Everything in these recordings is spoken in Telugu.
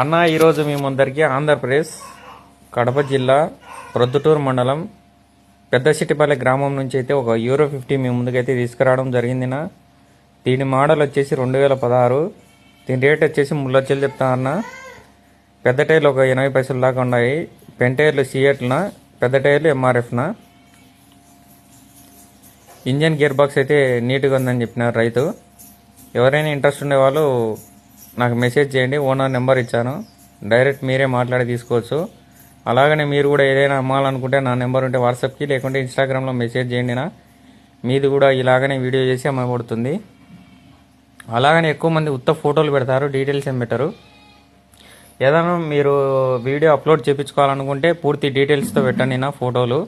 అన్న ఈరోజు మీ ముందరికి ఆంధ్రప్రదేశ్ కడప జిల్లా ప్రొద్దుటూరు మండలం పెద్దశెట్టిపల్లి గ్రామం నుంచి అయితే ఒక యూరో 50 మీ ముందుకైతే తీసుకురావడం జరిగిందినా. దీని మోడల్ వచ్చేసి 2016. దీని రేట్ వచ్చేసి 3 లక్షలు చెప్తానన్న. పెద్ద టైర్లు ఒక 80 పైసలు దాకా ఉన్నాయి. పెన్ టైర్లు సిఎట్నా, పెద్ద టైర్లు ఎంఆర్ఎఫ్నా. ఇంజన్ గేర్ బాక్స్ అయితే నీట్గా ఉందని చెప్పినారు రైతు. ఎవరైనా ఇంట్రెస్ట్ ఉండేవాళ్ళు నాకు మెసేజ్ చేయండి. ఓనర్ నెంబర్ ఇచ్చాను, డైరెక్ట్ మీరే మాట్లాడి తీసుకోవచ్చు. అలాగనే మీరు కూడా ఏదైనా అమ్మాలనుకుంటే నా నెంబర్ ఉంటే వాట్సాప్కి లేకుంటే ఇన్స్టాగ్రామ్లో మెసేజ్ చేయండి. మీది కూడా ఇలాగనే వీడియో చేసి అమ్మబడుతుంది. అలాగనే ఎక్కువ మంది ఉత్త ఫోటోలు పెడతారు, డీటెయిల్స్ ఏం పెట్టరు. ఏదైనా మీరు వీడియో అప్లోడ్ చేయించుకోవాలనుకుంటే పూర్తి డీటెయిల్స్తో పెట్టండి. నా ఫోటోలు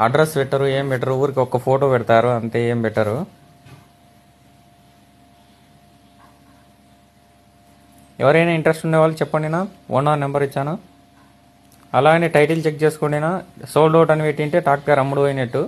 అడ్రస్ పెట్టరు, ఏం పెట్టరు, ఊరికి ఒక్క ఫోటో పెడతారు అంతే, ఏం పెట్టరు. ఎవరైనా ఇంట్రెస్ట్ ఉండే వాళ్ళు చెప్పండి. ఓనర్ నెంబర్ ఇచ్చాను. అలాగనే టైటిల్ చెక్ చేసుకోండి. సోల్డ్ అవుట్ అని పెట్టింటే ట్రాక్టర్ అమ్ముడు పోయినట్టు.